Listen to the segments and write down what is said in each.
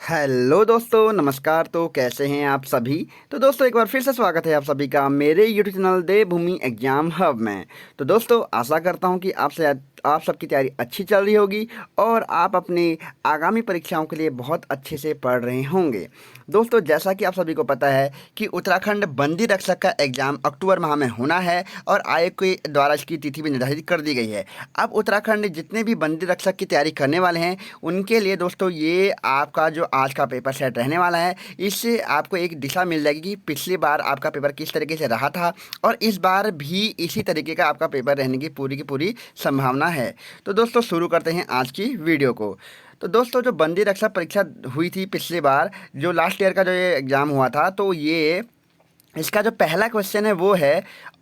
Hello दोस्तों, नमस्कार। तो कैसे हैं आप सभी। तो दोस्तों एक बार फिर से स्वागत है आप सभी का मेरे यूट्यूब चैनल देवभूमि एग्जाम हब में। तो दोस्तों आशा करता हूं कि आप सबकी तैयारी अच्छी चल रही होगी और आप अपनी आगामी परीक्षाओं के लिए बहुत अच्छे से पढ़ रहे होंगे। दोस्तों जैसा कि आप सभी को पता है कि उत्तराखंड बंदी रक्षक का एग्ज़ाम अक्टूबर माह में होना है और आयोग के द्वारा इसकी तिथि भी निर्धारित कर दी गई है। अब उत्तराखंड जितने भी बंदी रक्षक की तैयारी करने वाले हैं उनके लिए दोस्तों ये आपका जो आज का पेपर सेट रहने वाला है, इससे आपको एक दिशा मिल जाएगी कि पिछली बार आपका पेपर किस तरीके से रहा था और इस बार भी इसी तरीके का आपका पेपर रहने की पूरी संभावना है। तो दोस्तों शुरू करते हैं आज की वीडियो को। तो दोस्तों जो बंदी रक्षक परीक्षा हुई थी पिछली बार, जो लास्ट ईयर का जो ये एग्ज़ाम हुआ था, तो ये इसका जो पहला क्वेश्चन है वो है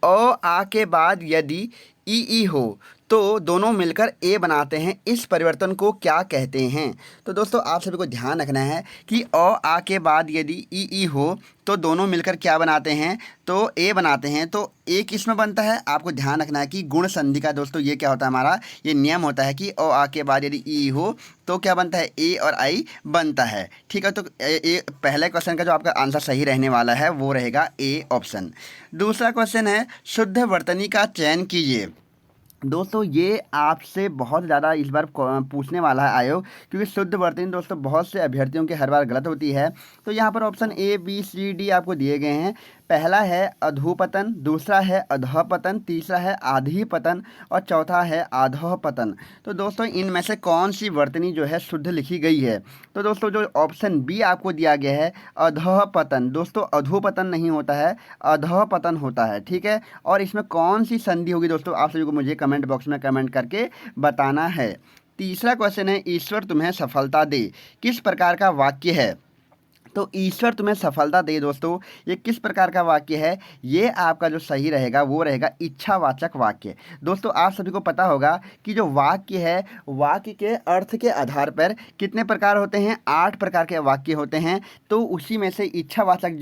अ आ के बाद यदि ई हो तो दोनों मिलकर ए बनाते हैं, इस परिवर्तन को क्या कहते हैं। तो दोस्तों आप सभी को ध्यान रखना है कि अ आ के बाद यदि ई हो तो दोनों मिलकर क्या बनाते हैं, तो ए बनाते हैं। तो ए किस में बनता है, आपको ध्यान रखना है कि गुण संधि का दोस्तों ये क्या होता है, हमारा ये नियम होता है कि अ आ के बाद यदि ई हो तो क्या बनता है, ए और आई बनता है। ठीक है, तो पहले क्वेश्चन का जो आपका आंसर सही रहने वाला है वो रहेगा ए ऑप्शन। दूसरा क्वेश्चन है शुद्ध वर्तनी का चयन कीजिए। दोस्तों ये आपसे बहुत ज़्यादा इस बार पूछने वाला है आयोग, क्योंकि शुद्ध वर्तनी दोस्तों बहुत से अभ्यर्थियों के हर बार गलत होती है। तो यहाँ पर option A B C D आपको दिए गए हैं। पहला है अधोपतन, दूसरा है अधःपतन, तीसरा है आधिपतन और चौथा है आधःपतन। तो दोस्तों इनमें से कौन सी वर्तनी जो है शुद्ध लिखी गई है। तो दोस्तों जो ऑप्शन बी आपको दिया गया है अधःपतन, दोस्तों अधोपतन नहीं होता है, अधःपतन होता है। ठीक है, और इसमें कौन सी संधि होगी दोस्तों आप सभी को मुझे कमेंट बॉक्स में कमेंट करके बताना है। तीसरा क्वेश्चन है ईश्वर तुम्हें सफलता दे, किस प्रकार का वाक्य है। तो ईश्वर तुम्हें सफलता दे दोस्तों ये किस प्रकार का वाक्य है, ये आपका जो सही रहेगा वो रहेगा इच्छावाचक वाक्य। दोस्तों आप सभी को पता होगा कि जो वाक्य है, वाक्य के अर्थ के आधार पर कितने प्रकार होते हैं, 8 प्रकार के वाक्य होते हैं। तो उसी में से इच्छावाचक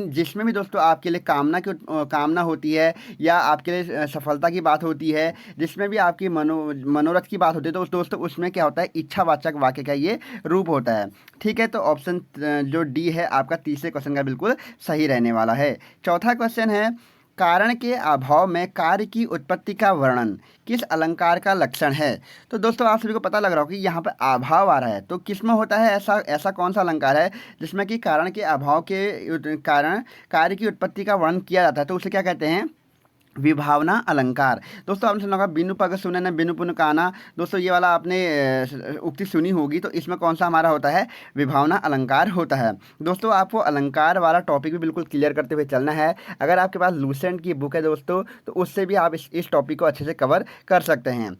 जिसमें भी दोस्तों आपके लिए कामना होती है या आपके लिए सफलता की बात होती है, जिसमें भी आपकी मनोरथ की बात होती है, तो दोस्तों उसमें क्या होता है, इच्छावाचक वाक्य का ये रूप होता है। ठीक है, तो ऑप्शन जो डी है आपका तीसरे क्वेश्चन का बिल्कुल सही रहने वाला है। चौथा क्वेश्चन है कारण के अभाव में कार्य की उत्पत्ति का वर्णन किस अलंकार का लक्षण है। तो दोस्तों आप सभी को पता लग रहा होगा कि यहाँ पर अभाव आ रहा है, तो किस में होता है, ऐसा ऐसा कौन सा अलंकार है जिसमें कि कारण के अभाव के कारण कार्य की उत्पत्ति का वर्णन किया जाता है, तो उसे क्या कहते हैं, विभावना अलंकार। दोस्तों आपने सुना होगा बिनु पग सुने न बिनु पुन काना, दोस्तों ये वाला आपने उक्ति सुनी होगी। तो इसमें कौन सा हमारा होता है, विभावना अलंकार होता है। दोस्तों आपको अलंकार वाला टॉपिक भी बिल्कुल क्लियर करते हुए चलना है। अगर आपके पास लूसेंट की बुक है दोस्तों तो उससे भी आप इस टॉपिक को अच्छे से कवर कर सकते हैं।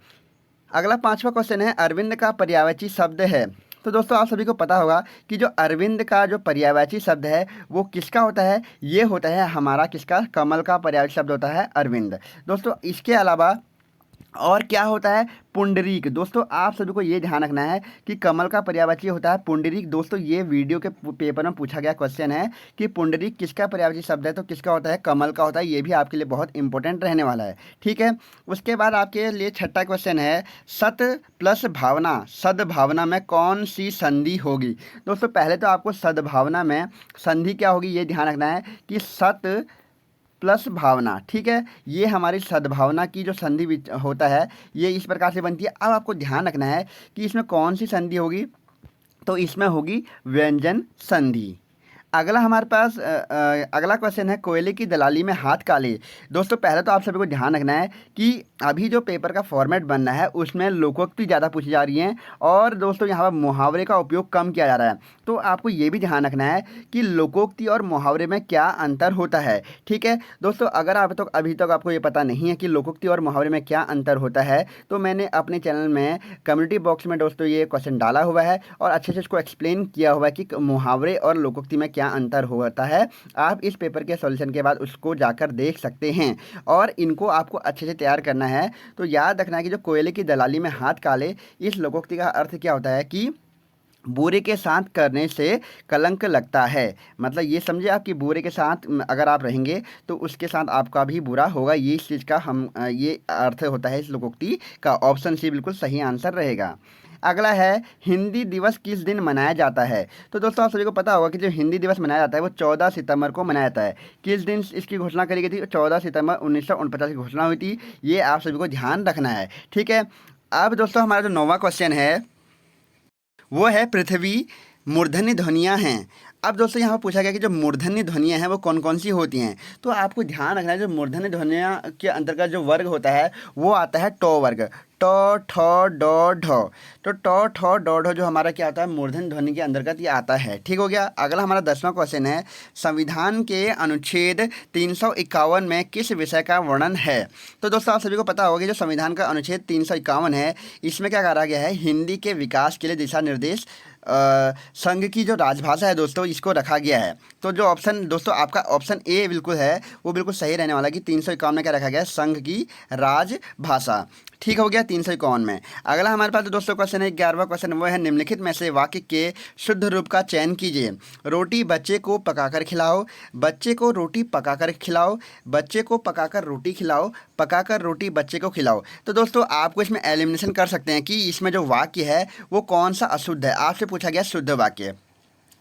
अगला पांचवा क्वेश्चन है अरविंद का पर्यायवाची शब्द है। तो दोस्तों आप सभी को पता होगा कि जो अरविंद का जो पर्यायवाची शब्द है वो किसका होता है, ये होता है हमारा किसका, कमल का पर्यायवाची शब्द होता है अरविंद। दोस्तों इसके अलावा और क्या होता है, पुंडरीक। दोस्तों आप सभी को ये ध्यान रखना है कि कमल का पर्यायवाची होता है पुंडरीक। दोस्तों ये वीडियो के पेपर में पूछा गया क्वेश्चन है कि पुंडरीक किसका पर्यायवाची शब्द है, तो किसका होता है, कमल का होता है। ये भी आपके लिए बहुत इंपॉर्टेंट रहने वाला है। ठीक है, उसके बाद आपके लिए छठा क्वेश्चन है सत प्लस भावना, सद्भावना में कौन सी संधि होगी। दोस्तों पहले तो आपको सद्भावना में संधि क्या होगी ये ध्यान रखना है कि सत प्लस भावना। ठीक है, ये हमारी सद्भावना की जो संधि होता है ये इस प्रकार से बनती है। अब आपको ध्यान रखना है कि इसमें कौन सी संधि होगी, तो इसमें होगी व्यंजन संधि। अगला हमारे पास अगला क्वेश्चन है कोयले की दलाली में हाथ काले। दोस्तों पहले तो आप सभी को ध्यान रखना है कि अभी जो पेपर का फॉर्मेट बन रहा है उसमें लोकोक्ति ज़्यादा पूछी जा रही हैं और दोस्तों यहाँ पर मुहावरे का उपयोग कम किया जा रहा है। तो आपको ये भी ध्यान रखना है कि लोकोक्ति और मुहावरे में क्या अंतर होता है। ठीक है दोस्तों, अगर आप तो अभी तक आपको ये पता नहीं है कि लोकोक्ति और मुहावरे में क्या अंतर होता है, तो मैंने अपने चैनल में कम्युनिटी बॉक्स में दोस्तों ये क्वेश्चन डाला हुआ है और अच्छे से इसको एक्सप्लेन किया हुआ है कि मुहावरे और लोकोक्ति में क्या अंतर होता है। आप इस पेपर के सॉल्यूशन के बाद उसको जाकर देख सकते हैं और इनको आपको अच्छे से तैयार करना है। तो याद रखना है कि जो कोयले की दलाली में हाथ काले, इस लोकोक्ति का अर्थ क्या होता है कि बुरे के साथ करने से कलंक लगता है। मतलब ये समझे आप कि बुरे के साथ अगर आप रहेंगे तो उसके साथ आपका भी बुरा होगा। ये इस चीज़ का ये अर्थ होता है इस लोकोक्ति का। ऑप्शन सी बिल्कुल सही आंसर रहेगा। अगला है, हिंदी दिवस किस दिन मनाया जाता है? तो दोस्तों आप सभी को पता होगा कि जो हिंदी दिवस मनाया जाता है वो 14 सितंबर को मनाया जाता है। किस दिन इसकी घोषणा करी गई थी? 14 सितंबर 1949 की घोषणा हुई थी। ये आप सभी को ध्यान रखना है, ठीक है। अब दोस्तों हमारा जो 9वां क्वेश्चन है वो है, पृथ्वी मूर्धन्य ध्वनियाँ हैं। अब दोस्तों यहाँ पर पूछा गया कि जो मूर्धन्य ध्वनियाँ हैं वो कौन कौन सी होती हैं। तो आपको ध्यान रखना है, जो मूर्धन्य ध्वनियाँ के अंतर्गत जो वर्ग होता है वो आता है टो वर्ग। टो ठो डो ढो। तो टो ठो डो ढो जो हमारा क्या आता है, मूर्धन्य ध्वनि के अंतर्गत ये आता है, ठीक हो गया। अगला हमारा 10वां क्वेश्चन है, संविधान के अनुच्छेद 351 में किस विषय का वर्णन है? तो दोस्तों आप सभी को पता होगा कि जो संविधान का अनुच्छेद 351 है, इसमें क्या कहा गया है, हिंदी के विकास के लिए दिशा निर्देश संघ की जो राजभाषा है दोस्तों, इसको रखा गया है। तो जो ऑप्शन दोस्तों आपका ऑप्शन ए बिल्कुल है, वो बिल्कुल सही रहने वाला है कि 351 में क्या रखा गया है, संघ की राजभाषा, ठीक हो गया 351 में। अगला हमारे पास दोस्तों क्वेश्चन है 11वां क्वेश्चन, वो है, निम्नलिखित में से वाक्य के शुद्ध रूप का चयन कीजिए। रोटी बच्चे को पकाकर खिलाओ, बच्चे को रोटी पकाकर खिलाओ, बच्चे को पकाकर रोटी खिलाओ, पकाकर रोटी बच्चे को खिलाओ। तो दोस्तों आपको इसमें एलिमिनेशन कर सकते हैं कि इसमें जो वाक्य है वो कौन सा अशुद्ध है। आपसे पूछा गया शुद्ध वाक्य।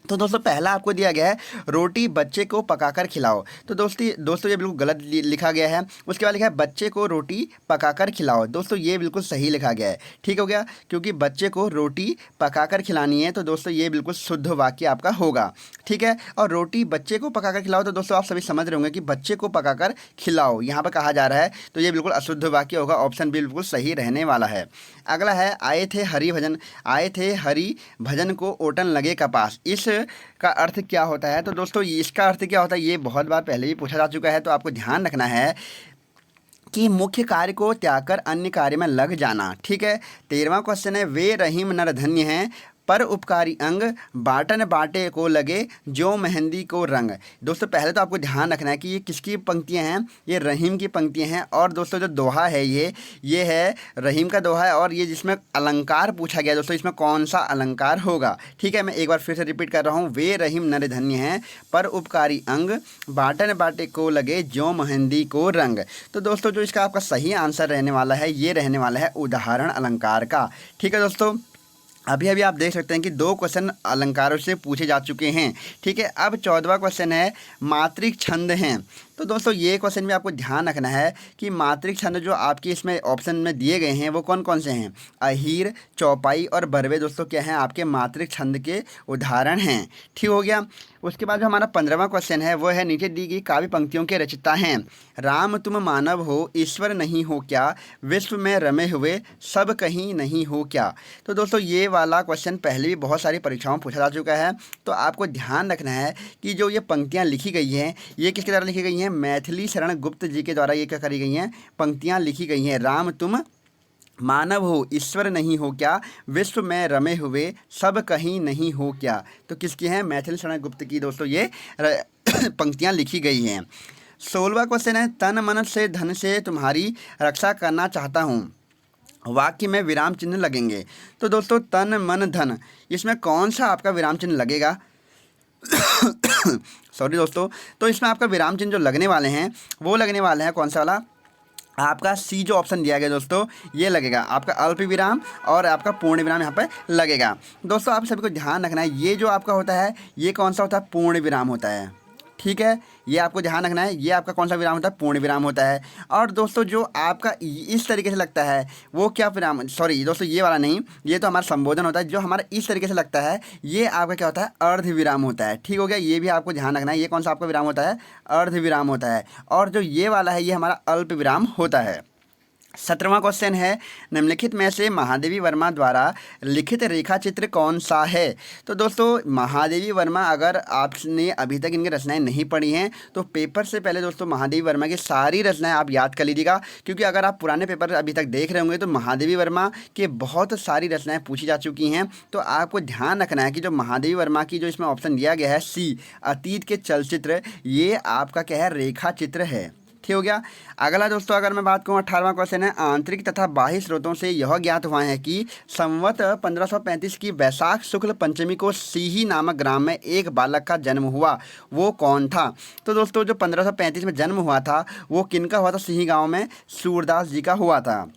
तो दोस्तों पहला आपको दिया गया है, रोटी बच्चे को पकाकर खिलाओ। तो दोस्तों ये बिल्कुल गलत लिखा गया है। उसके बाद लिखा है, बच्चे को रोटी पकाकर खिलाओ। दोस्तों ये बिल्कुल सही लिखा गया है, ठीक हो गया, क्योंकि बच्चे को रोटी पकाकर खिलानी है। तो दोस्तों ये बिल्कुल शुद्ध वाक्य आपका होगा, ठीक है। और रोटी बच्चे को पकाकर खिलाओ, तो दोस्तों आप सभी समझ रहे होंगे कि बच्चे को पकाकर खिलाओ यहाँ पर कहा जा रहा है, तो ये बिल्कुल अशुद्ध वाक्य होगा। ऑप्शन बी बिल्कुल सही रहने वाला है। अगला है, आए थे हरि भजन को ओटन लगे कपास। इस का अर्थ क्या होता है? तो दोस्तों इसका अर्थ क्या होता है, ये बहुत बार पहले भी पूछा जा चुका है। तो आपको ध्यान रखना है कि मुख्य कार्य को त्याग कर अन्य कार्य में लग जाना, ठीक है। 13वां क्वेश्चन है, वे रहीम नर धन्य हैं, पर उपकारी अंग, बाटन बाटे को लगे जो मेहंदी को रंग। दोस्तों पहले तो आपको ध्यान रखना है कि ये किसकी पंक्तियां हैं, ये रहीम की पंक्तियां हैं। और दोस्तों जो दोहा है ये है रहीम का दोहा है। और ये जिसमें अलंकार पूछा गया दोस्तों, इसमें कौन सा अलंकार होगा, ठीक है। मैं एक बार फिर से रिपीट कर रहा हूँ, वे रहीम नर धन्य हैं, पर उपकारी अंग, बाटन बाटे को लगे जो मेहंदी को रंग। तो दोस्तों जो इसका आपका सही आंसर रहने वाला है, ये रहने वाला है उदाहरण अलंकार का, ठीक है। दोस्तों अभी अभी आप देख सकते हैं कि 2 क्वेश्चन अलंकारों से पूछे जा चुके हैं, ठीक है। अब 14वां क्वेश्चन है, मात्रिक छंद हैं। तो दोस्तों ये क्वेश्चन में आपको ध्यान रखना है कि मात्रिक छंद जो आपके इसमें ऑप्शन में दिए गए हैं वो कौन कौन से हैं। अहीर, चौपाई और बरवे दोस्तों क्या हैं, आपके मात्रिक छंद के उदाहरण हैं, ठीक हो गया। उसके बाद जो हमारा 15वां क्वेश्चन है वो है, नीचे दी गई काव्य पंक्तियों के रचयिता हैं। राम तुम मानव हो, ईश्वर नहीं हो क्या, विश्व में रमे हुए सब कहीं नहीं हो क्या। तो दोस्तों ये वाला क्वेश्चन पहले भी बहुत सारी परीक्षाओं में पूछा जा चुका है। तो आपको ध्यान रखना है कि जो ये पंक्तियाँ लिखी गई हैं, ये किसके द्वारा लिखी गई हैं, मैथिली शरण गुप्त जी के द्वारा ये क्या करी गई हैं, पंक्तियाँ लिखी गई हैं। राम तुम मानव हो, ईश्वर नहीं हो क्या, विश्व में रमे हुए सब कहीं नहीं हो क्या। तो किसकी हैं, मैथिली शरण गुप्त की दोस्तों ये पंक्तियाँ लिखी गई हैं। 16वां क्वेश्चन है, तन मन से धन से तुम्हारी रक्षा करना चाहता हूँ, वाक्य में विराम चिन्ह लगेंगे। तो दोस्तों तन मन धन, इसमें कौन सा आपका विराम चिन्ह लगेगा? सॉरी दोस्तों, तो इसमें आपका विराम चिन्ह जो लगने वाले हैं वो लगने वाले हैं कौन सा वाला, आपका सी जो ऑप्शन दिया गया दोस्तों, ये लगेगा आपका अल्प विराम और आपका पूर्ण विराम यहाँ पर लगेगा। दोस्तों आप सभी को ध्यान रखना है, ये जो आपका होता है ये कौन सा होता है, पूर्ण विराम होता है, ठीक है। ये आपको ध्यान रखना है, ये आपका कौन सा विराम होता है, पूर्ण विराम होता है। और दोस्तों जो आपका इस तरीके से लगता है वो क्या विराम, सॉरी दोस्तों ये वाला नहीं, ये तो हमारा संबोधन होता है। जो हमारा इस तरीके से लगता है ये आपका क्या होता है, अर्ध विराम होता है, ठीक हो गया। ये भी आपको ध्यान रखना है, ये कौन सा आपका विराम होता है, अर्ध विराम होता है। और जो ये वाला है ये हमारा अल्प विराम होता है। 17वां क्वेश्चन है, निम्नलिखित में से महादेवी वर्मा द्वारा लिखित रेखा चित्र कौन सा है। तो दोस्तों महादेवी वर्मा, अगर आपने अभी तक इनकी रचनाएं नहीं पढ़ी हैं तो पेपर से पहले दोस्तों महादेवी वर्मा की सारी रचनाएं आप याद कर लीजिएगा। क्योंकि अगर आप पुराने पेपर अभी तक देख रहे होंगे तो महादेवी वर्मा के बहुत सारी रचनाएँ पूछी जा चुकी हैं। तो आपको ध्यान रखना है कि जो महादेवी वर्मा की जो इसमें ऑप्शन दिया गया है सी, अतीत के चलचित्र, ये आपका क्या है, रेखा चित्र है, ठीक हो गया। अगला दोस्तों अगर मैं बात करूँ 18वां क्वेश्चन है, आंतरिक तथा बाह्य स्रोतों से यह ज्ञात हुआ है कि संवत 1535 की वैशाख शुक्ल पंचमी को सीही नामक ग्राम में एक बालक का जन्म हुआ, वो कौन था? तो दोस्तों जो 1535 में जन्म हुआ था वो किनका हुआ था? सीही गाँव में सूरदास जी का हुआ था।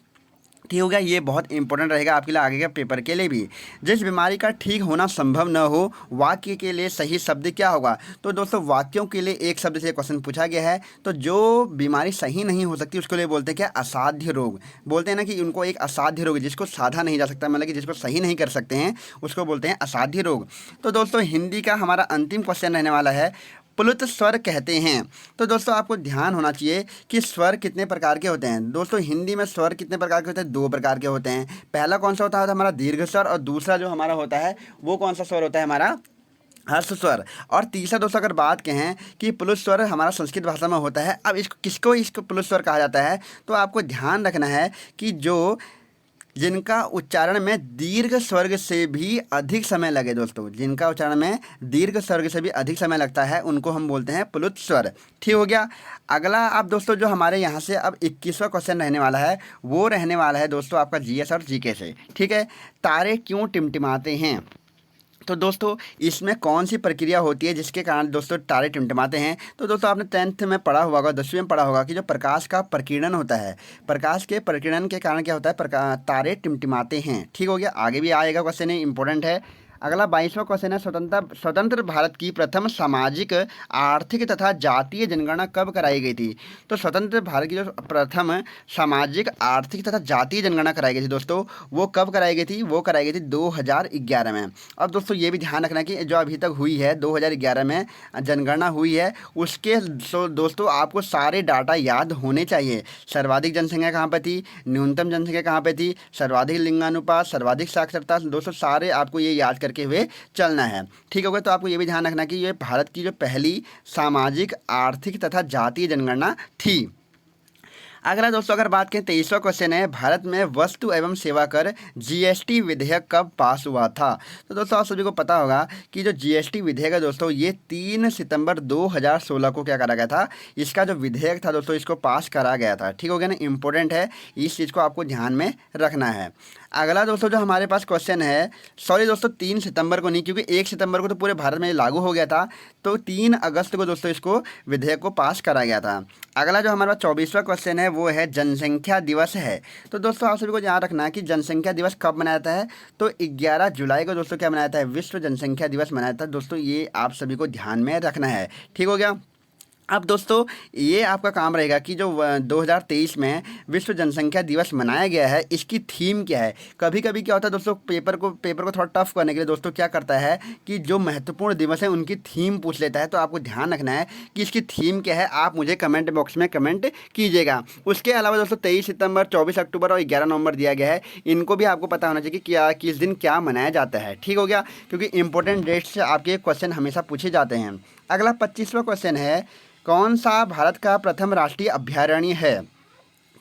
ठीक हो गया। ये बहुत इंपॉर्टेंट रहेगा आपके लिए आगे के पेपर के लिए भी। जिस बीमारी का ठीक होना संभव न हो, वाक्य के लिए सही शब्द क्या होगा? तो दोस्तों वाक्यों के लिए एक शब्द से क्वेश्चन पूछा गया है। तो जो बीमारी सही नहीं हो सकती उसके लिए बोलते हैं क्या? असाध्य रोग। बोलते हैं ना कि उनको एक असाध्य रोग, जिसको साधा नहीं जा सकता, मतलब कि जिसको सही नहीं कर सकते हैं, उसको बोलते हैं असाध्य रोग। तो दोस्तों हिंदी का हमारा अंतिम क्वेश्चन रहने वाला है, प्लुत स्वर कहते हैं। तो दोस्तों आपको ध्यान होना चाहिए कि स्वर कितने प्रकार के होते हैं। दोस्तों हिंदी में स्वर कितने प्रकार के होते हैं? 2 प्रकार के होते हैं। पहला कौन सा होता है हमारा दीर्घ स्वर, और दूसरा जो हमारा होता है वो कौन सा स्वर होता है? हमारा हर्ष स्वर। और तीसरा दोस्तों अगर बात कहें कि प्लुत स्वर हमारा संस्कृत भाषा में होता है। अब इसको प्लुत स्वर कहा जाता है। तो आपको ध्यान रखना है कि जो जिनका उच्चारण में दीर्घ स्वर्ग से भी अधिक समय लगे, दोस्तों जिनका उच्चारण में दीर्घ स्वर्ग से भी अधिक समय लगता है उनको हम बोलते हैं प्लुत स्वर। ठीक हो गया। अगला आप दोस्तों जो हमारे यहाँ से अब 21वां क्वेश्चन रहने वाला है वो रहने वाला है दोस्तों आपका जीएस और जीके से। ठीक है। तारे क्यों टिमटिमाते हैं? तो दोस्तों इसमें कौन सी प्रक्रिया होती है जिसके कारण दोस्तों तारे टिमटिमाते हैं? तो दोस्तों आपने 10th में पढ़ा होगा, 10वीं में पढ़ा होगा कि जो प्रकाश का प्रकीर्णन होता है, प्रकाश के प्रकीर्णन के कारण क्या होता है? तारे टिमटिमाते हैं। ठीक हो गया। आगे भी आएगा क्वेश्चन, इंपॉर्टेंट है। अगला 22वां क्वेश्चन है, स्वतंत्र भारत की प्रथम सामाजिक आर्थिक तथा जातीय जनगणना कब कराई गई थी? तो स्वतंत्र भारत की जो प्रथम सामाजिक आर्थिक तथा जातीय जनगणना कराई गई थी दोस्तों, वो कब कराई गई थी? वो कराई गई थी 2011 में। अब दोस्तों ये भी ध्यान रखना कि जो अभी तक हुई है 2011 में जनगणना हुई है, उसके दोस्तों आपको सारे डाटा याद होने चाहिए। सर्वाधिक जनसंख्या कहाँ पर थी, न्यूनतम जनसंख्या कहाँ पर थी, सर्वाधिक लिंगानुपात, सर्वाधिक साक्षरता, दोस्तों सारे आपको ये याद करके हुए चलना है। ठीक होगा। तो आपको ये भी ध्यान रखना कि ये भारत की जो पहली सामाजिक आर्थिक तथा जातीय जनगणना थी। अगला दोस्तों अगर बात करें 23वां क्वेश्चन है, भारत में वस्तु एवं सेवा कर जीएसटी विधेयक कब पास हुआ था? तो दोस्तों आप सभी को पता होगा कि जो जीएसटी विधेयक है दोस्तों ये 3 सितंबर 2016 को क्या करा गया था? इसका जो विधेयक था दोस्तों इसको पास करा गया था। ठीक हो गया ना। इंपॉर्टेंट है, इस चीज़ को आपको ध्यान में रखना है। अगला दोस्तों जो हमारे पास क्वेश्चन है, सॉरी दोस्तों 3 सितंबर को नहीं, क्योंकि 1 सितंबर को तो पूरे भारत में लागू हो गया था, तो 3 अगस्त को दोस्तों इसको विधेयक को पास करा गया था। अगला जो हमारा 24वां क्वेश्चन है वो है जनसंख्या दिवस है। तो दोस्तों आप सभी को ध्यान रखना है कि जनसंख्या दिवस कब मनाया जाता है? तो 11 जुलाई को दोस्तों क्या मनाया जाता है? विश्व जनसंख्या दिवस मनाया जाता है। दोस्तों ये आप सभी को ध्यान में रखना है। ठीक हो गया। अब दोस्तों ये आपका काम रहेगा कि जो 2023 में विश्व जनसंख्या दिवस मनाया गया है इसकी थीम क्या है। कभी कभी क्या होता है दोस्तों, पेपर को थोड़ा टफ करने के लिए दोस्तों क्या करता है कि जो महत्वपूर्ण दिवस है उनकी थीम पूछ लेता है। तो आपको ध्यान रखना है कि इसकी थीम क्या है, आप मुझे कमेंट बॉक्स में कमेंट कीजिएगा। उसके अलावा दोस्तों 23 सितंबर, 24 अक्टूबर और 11 नवंबर दिया गया है, इनको भी आपको पता होना चाहिए कि क्या किस दिन क्या मनाया जाता है। ठीक हो गया। क्योंकि इंपॉर्टेंट डेट्स से आपके क्वेश्चन हमेशा पूछे जाते हैं। अगला 25वां क्वेश्चन है, कौन सा भारत का प्रथम राष्ट्रीय अभयारण्य है?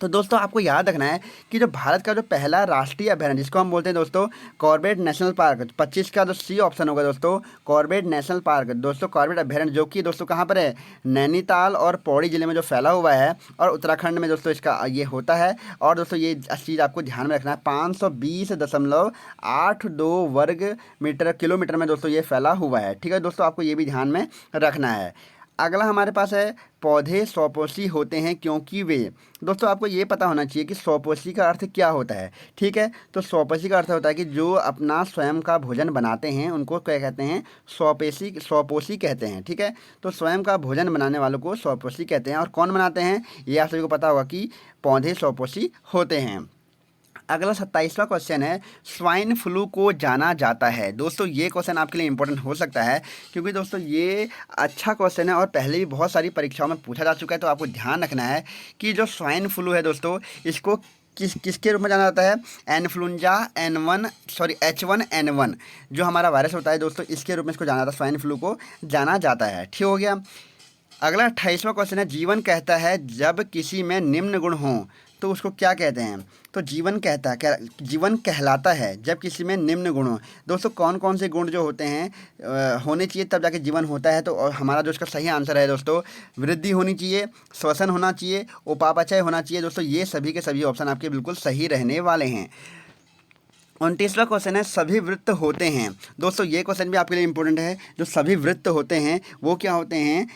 तो दोस्तों आपको याद रखना है कि जो भारत का जो पहला राष्ट्रीय अभयारण्य जिसको हम बोलते हैं दोस्तों कॉर्बेट नेशनल पार्क, 25 का जो सी ऑप्शन होगा दोस्तों कॉर्बेट नेशनल पार्क। दोस्तों कॉर्बेट अभयारण्य जो कि दोस्तों कहाँ पर है? नैनीताल और पौड़ी जिले में जो फैला हुआ है, और उत्तराखंड में दोस्तों इसका ये होता है। और दोस्तों ये चीज़ आपको ध्यान में रखना है, 520.82 वर्ग मीटर किलोमीटर में दोस्तों ये फैला हुआ है। ठीक है दोस्तों, आपको ये भी ध्यान में रखना है। अगला हमारे पास है, पौधे स्वपोषी होते हैं क्योंकि वे। दोस्तों आपको ये पता होना चाहिए कि स्वपोषी का अर्थ क्या होता है। ठीक है। तो स्वपोषी का अर्थ होता है कि जो अपना स्वयं का भोजन बनाते हैं उनको क्या कहते हैं? स्वपोषी कहते हैं। ठीक है। तो स्वयं का भोजन बनाने वालों को स्वपोषी कहते हैं। और कौन बनाते हैं ये आप सभी को पता होगा कि पौधे स्वपोषी होते हैं। अगला 27वां क्वेश्चन है, स्वाइन फ्लू को जाना जाता है। दोस्तों ये क्वेश्चन आपके लिए इंपॉर्टेंट हो सकता है क्योंकि दोस्तों ये अच्छा क्वेश्चन है और पहले भी बहुत सारी परीक्षाओं में पूछा जा चुका है। तो आपको ध्यान रखना है कि जो स्वाइन फ्लू है दोस्तों इसको किसके रूप में जाना जाता है? एनफ्लुंजा H1N1 जो हमारा वायरस होता है दोस्तों, इसके रूप में इसको जाना जाता है, स्वाइन फ्लू को जाना जाता है। ठीक हो गया। अगला 28वां क्वेश्चन है, जीवन कहता है जब किसी में निम्न गुण हों तो उसको क्या कहते हैं? तो जीवन कहता है क्या, जीवन कहलाता है जब किसी में निम्न गुण हो। दोस्तों कौन कौन से गुण जो होते हैं होने चाहिए तब जाके जीवन होता है? तो और हमारा जो इसका सही आंसर है दोस्तों, वृद्धि होनी चाहिए, श्वसन होना चाहिए, उपापचय होना चाहिए। दोस्तों ये सभी के सभी ऑप्शन आपके बिल्कुल सही रहने वाले हैं। 29वां क्वेश्चन है, सभी वृत्त होते हैं। दोस्तों ये क्वेश्चन भी आपके लिए इंपॉर्टेंट है। जो सभी वृत्त होते हैं वो क्या होते हैं?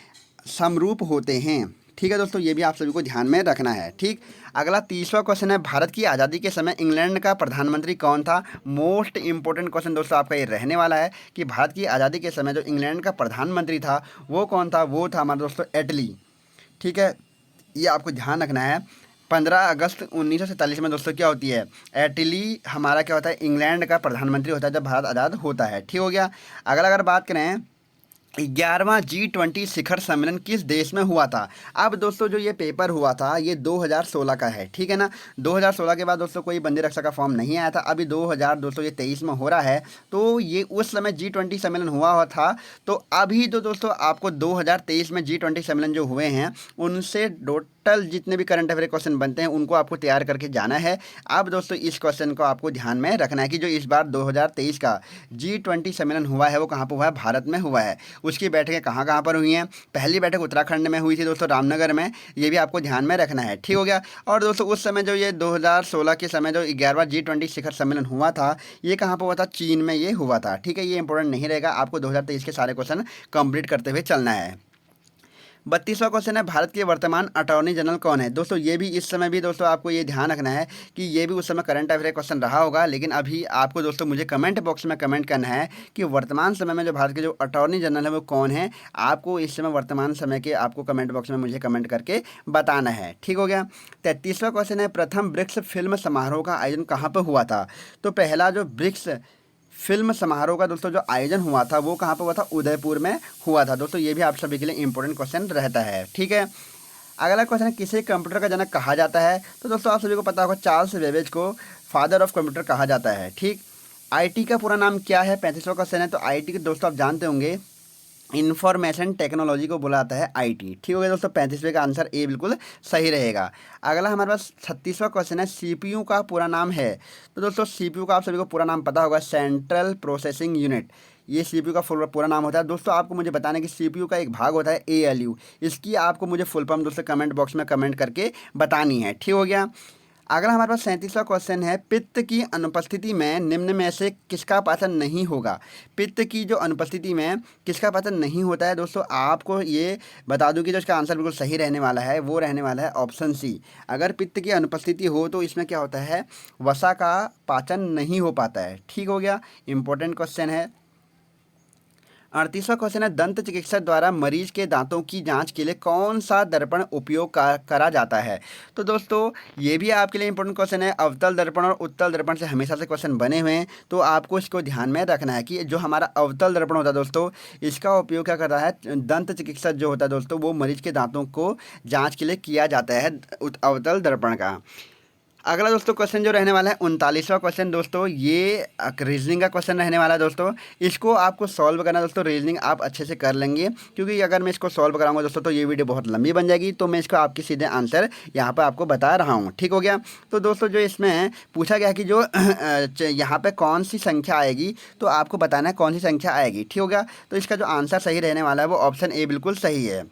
समरूप होते हैं। ठीक है दोस्तों, ये भी आप सभी को ध्यान में रखना है। ठीक, अगला 30वां क्वेश्चन है, भारत की आज़ादी के समय इंग्लैंड का प्रधानमंत्री कौन था? मोस्ट इंपॉर्टेंट क्वेश्चन दोस्तों आपका ये रहने वाला है कि भारत की आज़ादी के समय जो इंग्लैंड का प्रधानमंत्री था वो कौन था? वो था हमारा दोस्तों एटली। ठीक है, ये आपको ध्यान रखना है। 15 अगस्त 1947 में दोस्तों क्या होती है? एटली हमारा क्या होता है? इंग्लैंड का प्रधानमंत्री होता है जब भारत आज़ाद होता है। ठीक हो गया। अगला अगर बात करें, 11वां G20 शिखर सम्मेलन किस देश में हुआ था? अब दोस्तों जो ये पेपर हुआ था ये 2016 का है। ठीक है ना, 2016 के बाद दोस्तों कोई बंदी रक्षा का फॉर्म नहीं आया था। अभी 2000 दोस्तों ये 23 में हो रहा है। तो ये उस समय G20 सम्मेलन हुआ था। तो अभी तो दोस्तों आपको 2023 में G20 सम्मेलन जो हुए हैं उनसे टोटल जितने भी करंट अफेयर क्वेश्चन बनते हैं उनको आपको तैयार करके जाना है। अब दोस्तों इस क्वेश्चन को आपको ध्यान में रखना है कि जो इस बार 2023 का G20 सम्मेलन हुआ है वो कहाँ पर हुआ है? भारत में हुआ है। उसकी बैठकें कहाँ कहाँ पर हुई हैं? पहली बैठक उत्तराखंड में हुई थी दोस्तों, रामनगर में। ये भी आपको ध्यान में रखना है। ठीक हो गया। और दोस्तों उस समय जो ये 2016 के समय जो 11वां G20 शिखर सम्मेलन हुआ था ये कहाँ पर हुआ था? चीन में ये हुआ था। ठीक है, ये इंपॉर्टेंट नहीं रहेगा, आपको 2023 के सारे क्वेश्चन कंप्लीट करते हुए चलना है। 32वां क्वेश्चन है, भारत के वर्तमान अटॉर्नी जनरल कौन है? दोस्तों ये भी इस समय भी दोस्तों आपको ये ध्यान रखना है कि ये भी उस समय करंट अफेयर क्वेश्चन रहा होगा, लेकिन अभी आपको दोस्तों मुझे कमेंट बॉक्स में कमेंट करना है कि वर्तमान समय में जो भारत के जो अटॉर्नी जनरल है वो कौन है। आपको इस समय वर्तमान समय के आपको कमेंट बॉक्स में मुझे कमेंट करके बताना है। ठीक हो गया। 33वां क्वेश्चन है, प्रथम ब्रिक्स फिल्म समारोह का आयोजन कहाँ पर हुआ था? तो पहला जो ब्रिक्स फिल्म समारोह का दोस्तों जो आयोजन हुआ था वो कहाँ पर हुआ था? उदयपुर में हुआ था। दोस्तों ये भी आप सभी के लिए इंपॉर्टेंट क्वेश्चन रहता है। ठीक है, अगला क्वेश्चन है, किसे कंप्यूटर का जनक कहा जाता है? तो दोस्तों आप सभी को पता होगा चार्ल्स बेबेज को फादर ऑफ कंप्यूटर कहा जाता है। ठीक, आईटी का पूरा नाम क्या है? 35वां क्वेश्चन है। तो आईटी के दोस्तों आप जानते होंगे इंफॉर्मेशन टेक्नोलॉजी को बुलाता जाता है आईटी। ठीक हो गया दोस्तों, 35वें का आंसर ए बिल्कुल सही रहेगा। अगला हमारे पास 36वां क्वेश्चन है, सीपीयू का पूरा नाम है। तो दोस्तों सीपीयू का आप सभी को पूरा नाम पता होगा, सेंट्रल प्रोसेसिंग यूनिट। ये सीपीयू का पूरा नाम होता है। दोस्तों आपको मुझे बताना है कि सीपीयू का एक भाग होता है एएलयू। इसकी आपको मुझे फुल फॉर्म दोस्तों कमेंट बॉक्स में कमेंट करके बतानी है। ठीक हो गया। अगला हमारे पास 37वां क्वेश्चन है, पित्त की अनुपस्थिति में निम्न में से किसका पाचन नहीं होगा? पित्त की जो अनुपस्थिति में किसका पाचन नहीं होता है? दोस्तों आपको ये बता दूं कि जो इसका आंसर बिल्कुल सही रहने वाला है वो रहने वाला है ऑप्शन सी। अगर पित्त की अनुपस्थिति हो तो इसमें क्या होता है? वसा का पाचन नहीं हो पाता है। ठीक हो गया, इंपॉर्टेंट क्वेश्चन है। 38वां क्वेश्चन है, दंत चिकित्सक द्वारा मरीज के दांतों की जांच के लिए कौन सा दर्पण उपयोग करा जाता है? तो दोस्तों ये भी आपके लिए इंपॉर्टेंट क्वेश्चन है। अवतल दर्पण और उत्तल दर्पण से हमेशा से क्वेश्चन बने हुए हैं, तो आपको इसको ध्यान में रखना है कि जो हमारा अवतल दर्पण होता है दोस्तों इसका उपयोग क्या करता है? दंत चिकित्सक जो होता है दोस्तों वो मरीज के दांतों को जाँच के लिए किया जाता है अवतल दर्पण का। अगला दोस्तों क्वेश्चन जो रहने वाला है 39वां क्वेश्चन दोस्तों, ये रीजनिंग का क्वेश्चन रहने वाला है दोस्तों। इसको आपको सॉल्व करना है दोस्तों, रीजनिंग आप अच्छे से कर लेंगे, क्योंकि अगर मैं इसको सॉल्व कराऊंगा दोस्तों तो ये वीडियो बहुत लंबी बन जाएगी। तो मैं इसको आपके सीधे आंसर यहाँ पर आपको बता रहा हूँ। ठीक हो गया। तो दोस्तों जो इसमें पूछा गया कि जो यहाँ पर कौन सी संख्या आएगी, तो आपको बताना है कौन सी संख्या आएगी। ठीक हो गया। तो इसका जो आंसर सही रहने वाला है वो ऑप्शन ए बिल्कुल सही है।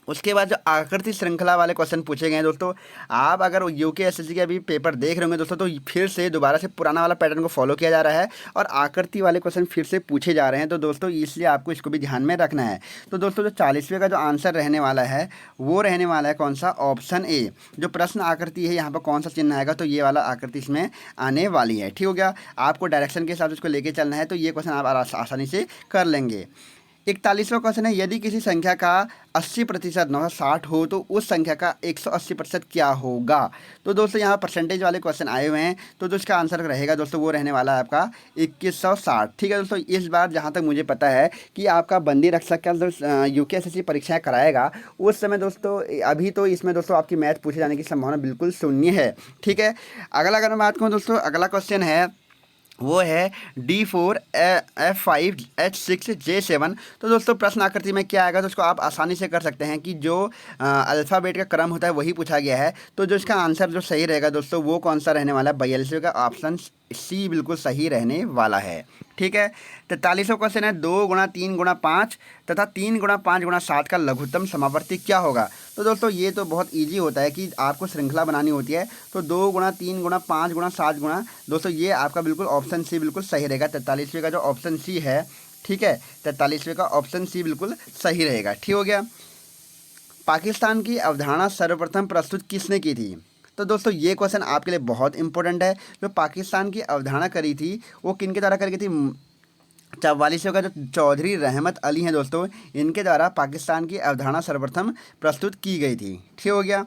उसके बाद जो आकृति श्रृंखला वाले क्वेश्चन पूछे गए हैं दोस्तों, आप अगर यूकेएसएससी के अभी पेपर देख रहे होंगे दोस्तों तो फिर से दोबारा से पुराना वाला पैटर्न को फॉलो किया जा रहा है और आकृति वाले क्वेश्चन फिर से पूछे जा रहे हैं। तो दोस्तों इसलिए आपको इसको भी ध्यान में रखना है। तो दोस्तों जो 40वें का जो आंसर रहने वाला है वो रहने वाला है कौन सा? Option A. जो प्रश्न आकृति है यहाँ पर कौन सा चिन्ह आएगा? तो ये वाला आकृति इसमें आने वाली है। ठीक हो गया। आपको डायरेक्शन के हिसाब से इसको लेके चलना है, तो ये क्वेश्चन आप आसानी से कर लेंगे। 41वां क्वेश्चन है, यदि किसी संख्या का 80% 960 हो तो उस संख्या का 180% क्या होगा? तो दोस्तों यहाँ परसेंटेज वाले क्वेश्चन आए हुए हैं, तो जो इसका आंसर रहेगा दोस्तों वो रहने वाला है आपका 2160। ठीक है दोस्तों, इस बार जहाँ तक मुझे पता है कि आपका बंदी रक्षक का यूकेएसएससी परीक्षाएँ कराएगा उस समय दोस्तों, अभी तो इसमें दोस्तों आपकी मैथ पूछे जाने की संभावना बिल्कुल शून्य है। ठीक है। अगला अगर मैं बात करूँ दोस्तों, अगला क्वेश्चन है वो है D4F5H6J7। तो दोस्तों प्रश्न आकृति में क्या आएगा, तो उसको आप आसानी से कर सकते हैं कि जो अल्फ़ाबेट का क्रम होता है वही पूछा गया है। तो जो इसका आंसर जो सही रहेगा दोस्तों वो कौन सा रहने वाला है, 42 का ऑप्शन सी बिल्कुल सही रहने वाला है। ठीक है। 43वां क्वेश्चन है 2 × 3 × 5 तथा 3 × 5 × 7 का लघुत्तम समावर्ती क्या होगा। तो दोस्तों ये तो बहुत इजी होता है कि आपको श्रृंखला बनानी होती है। तो 2 × 3 × 5 × 7 दोस्तों ये आपका बिल्कुल ऑप्शन सी बिल्कुल सही रहेगा। 43वें का जो ऑप्शन सी है, ठीक है, 43वें का ऑप्शन सी बिल्कुल सही रहेगा। ठीक हो गया। पाकिस्तान की अवधारणा सर्वप्रथम प्रस्तुत किसने की थी। तो दोस्तों ये क्वेश्चन आपके लिए बहुत इंपॉर्टेंट है। जो पाकिस्तान की अवधारणा करी थी वो किन के द्वारा करी थी। 44वें का जो चौधरी रहमत अली हैं दोस्तों, इनके द्वारा पाकिस्तान की अवधारणा सर्वप्रथम प्रस्तुत की गई थी। ठीक हो गया।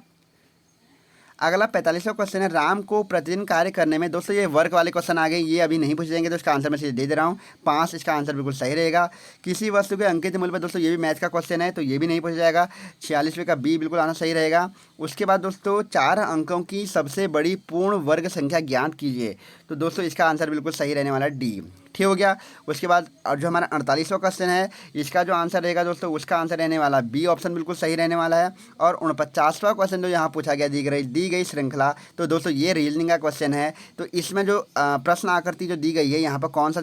अगला 45वां क्वेश्चन है राम को प्रतिदिन कार्य करने में। दोस्तों ये वर्क वाले क्वेश्चन आ गए, ये अभी नहीं पूछे जाएंगे, तो इसका आंसर मैं सीधे दे रहा हूँ 5। इसका आंसर बिल्कुल सही रहेगा। किसी वस्तु के अंकित मूल्य पर, दोस्तों ये भी मैथ का क्वेश्चन है तो ये भी नहीं पूछा जाएगा। 46वें का बी बिल्कुल आना सही रहेगा। उसके बाद दोस्तों 4 अंकों की सबसे बड़ी पूर्ण वर्ग संख्या ज्ञात कीजिए। तो दोस्तों इसका आंसर बिल्कुल सही रहने वाला है डी। ठीक हो गया। उसके बाद और जो हमारा 48वां क्वेश्चन है, इसका जो आंसर रहेगा दोस्तों उसका आंसर रहने वाला बी ऑप्शन बिल्कुल सही रहने वाला है। और 49वां क्वेश्चन जो यहाँ पूछा गया दी गई श्रृंखला, तो दोस्तों ये रीजनिंग का क्वेश्चन है। तो इसमें जो प्रश्न आकृति जो दी गई है यहाँ पर कौन सा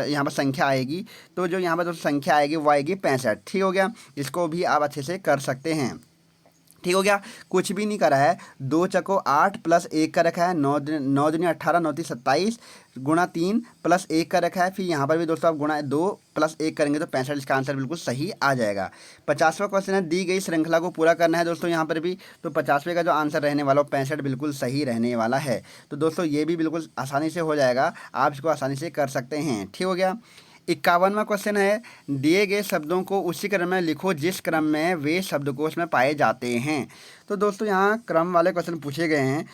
यहाँ पर संख्या आएगी, तो जो यहाँ पर दोस्तों संख्या आएगी वो आएगी 65। ठीक हो गया। इसको भी आप अच्छे से कर सकते हैं। ठीक हो गया। कुछ भी नहीं करा है। 2 चको 8 + 1 का रखा है, 9 दूनी 18, 9 × 27 गुणा 3 + 1 का रखा है। फिर यहाँ पर भी दोस्तों आप गुणा 2 + 1 करेंगे तो 65। इसका आंसर बिल्कुल सही आ जाएगा। 50वां क्वेश्चन है दी गई श्रृंखला को पूरा करना है दोस्तों यहाँ पर भी। तो 50वें का जो आंसर रहने वाला 65 बिल्कुल सही रहने वाला है। तो दोस्तों ये भी बिल्कुल आसानी से हो जाएगा, आप इसको आसानी से कर सकते हैं। ठीक हो गया। 51वां क्वेश्चन है दिए गए शब्दों को उसी क्रम में लिखो जिस क्रम में वे शब्दकोश में पाए जाते हैं। तो दोस्तों यहाँ क्रम वाले क्वेश्चन पूछे गए हैं,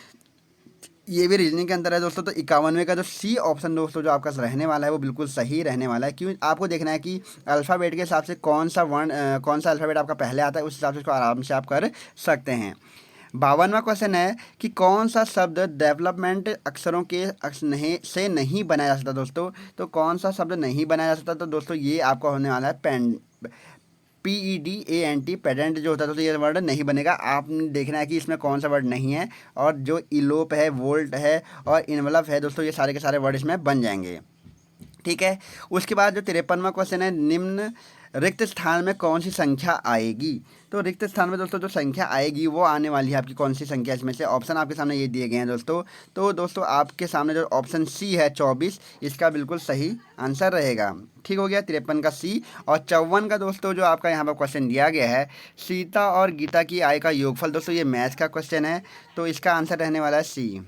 ये भी रीजनिंग के अंदर है दोस्तों। तो 51वें का जो सी ऑप्शन दोस्तों जो आपका रहने वाला है वो बिल्कुल सही रहने वाला है। क्यों, आपको देखना है कि अल्फ़ाबेट के हिसाब से कौन सा वर्ण कौन सा अल्फ़ाबेट आपका पहले आता है, उस हिसाब से इसको आराम से आप कर सकते हैं। 52वां क्वेश्चन है कि कौन सा शब्द डेवलपमेंट अक्षरों के नहीं बनाया जा सकता दोस्तों। तो कौन सा शब्द नहीं बनाया जा सकता, तो दोस्तों ये आपका होने वाला है PEDANT, पेडेंट जो होता है तो ये वर्ड नहीं बनेगा। आपने देखना है कि इसमें कौन सा वर्ड नहीं है, और जो इलोप है, वोल्ट है और इन्वलप है दोस्तों, ये सारे के सारे वर्ड इसमें बन जाएंगे। ठीक है। उसके बाद जो 53वां क्वेश्चन है निम्न रिक्त स्थान में कौन सी संख्या आएगी। तो रिक्त स्थान में दोस्तों जो संख्या आएगी वो आने वाली है आपकी कौन सी संख्या, इसमें से ऑप्शन आपके सामने ये दिए गए हैं दोस्तों। तो दोस्तों आपके सामने जो ऑप्शन सी है 24, इसका बिल्कुल सही आंसर रहेगा। ठीक हो गया। 53 का सी। और 54 का दोस्तों जो आपका यहाँ पर क्वेश्चन दिया गया है सीता और गीता की आय का योगफल, दोस्तों ये मैथ का क्वेश्चन है तो इसका आंसर रहने वाला है सी।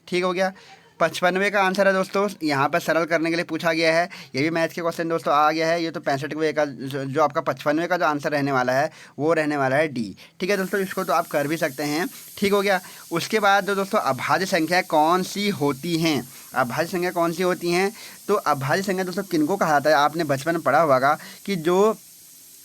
ठीक हो गया। 55वें का आंसर है दोस्तों, यहाँ पर सरल करने के लिए पूछा गया है, ये भी मैथ के क्वेश्चन दोस्तों आ गया है। ये तो 65वें का जो आपका 55वें का जो आंसर रहने वाला है वो रहने वाला है डी। ठीक है दोस्तों, इसको तो आप कर भी सकते हैं। ठीक हो गया। उसके बाद दोस्तों अभाज्य संख्या कौन सी होती हैं। अभाज्य संख्या कौन सी होती हैं, तो अभाज्य संख्या दोस्तों किनको कहा जाता है, आपने बचपन में पढ़ा होगा कि जो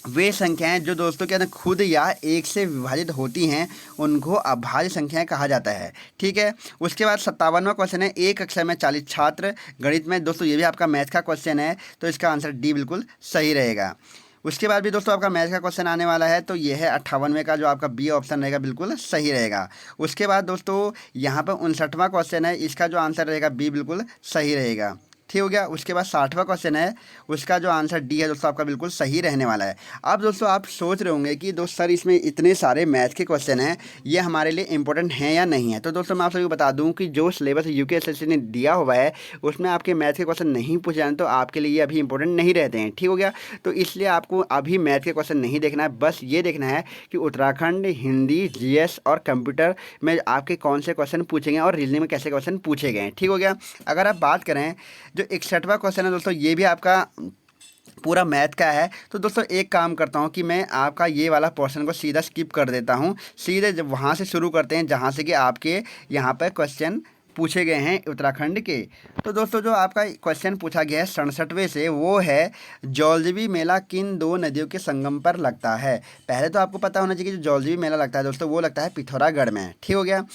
वे संख्याएं जो दोस्तों के अंदर खुद या एक से विभाजित होती हैं उनको अभाज्य संख्याएं कहा जाता है। ठीक है। उसके बाद 57वां क्वेश्चन है एक कक्षा में 40 छात्र गणित में, दोस्तों ये भी आपका मैथ का क्वेश्चन है तो इसका आंसर डी बिल्कुल सही रहेगा। उसके बाद भी दोस्तों आपका मैथ का क्वेश्चन आने वाला है, तो ये है 58वें का जो आपका बी ऑप्शन रहेगा बिल्कुल सही रहेगा। उसके बाद दोस्तों यहाँ पर 59वां क्वेश्चन है, इसका जो आंसर रहेगा बी बिल्कुल सही रहेगा। ठीक हो गया। उसके बाद 60वां क्वेश्चन है, उसका जो आंसर डी है दोस्तों आपका बिल्कुल सही रहने वाला है। अब दोस्तों आप सोच रहे होंगे कि दोस्त सर इसमें इतने सारे मैथ के क्वेश्चन हैं, ये हमारे लिए इंपॉर्टेंट हैं या नहीं है। तो दोस्तों मैं आप सभी को बता दूं कि जो सिलेबस यूकेएसएससी ने दिया हुआ है उसमें आपके मैथ के क्वेश्चन नहीं पूछे जाए तो आपके लिए ये अभी इंपॉर्टेंट नहीं रहते हैं। ठीक हो गया। तो इसलिए आपको अभी मैथ के क्वेश्चन नहीं देखना है, बस ये देखना है कि उत्तराखंड हिंदी जीएस और कंप्यूटर में आपके कौन से क्वेश्चन पूछे गए और रीजनिंग में कैसे क्वेश्चन पूछे गए हैं। ठीक हो गया। अगर आप बात करें जो 61वां क्वेश्चन है दोस्तों, ये भी आपका पूरा मैथ का है। तो दोस्तों एक काम करता हूँ कि मैं आपका ये वाला पोर्शन को सीधा स्किप कर देता हूँ, सीधे जब वहाँ से शुरू करते हैं जहाँ से कि आपके यहाँ पर क्वेश्चन पूछे गए हैं उत्तराखंड के। तो दोस्तों जो आपका क्वेश्चन पूछा गया है 67वें से, वो है जौलजीबी मेला किन दो नदियों के संगम पर लगता है। पहले तो आपको पता होना चाहिए कि जो जौलजीबी मेला लगता है दोस्तों वो लगता है पिथौरागढ़ में। ठीक हो गया।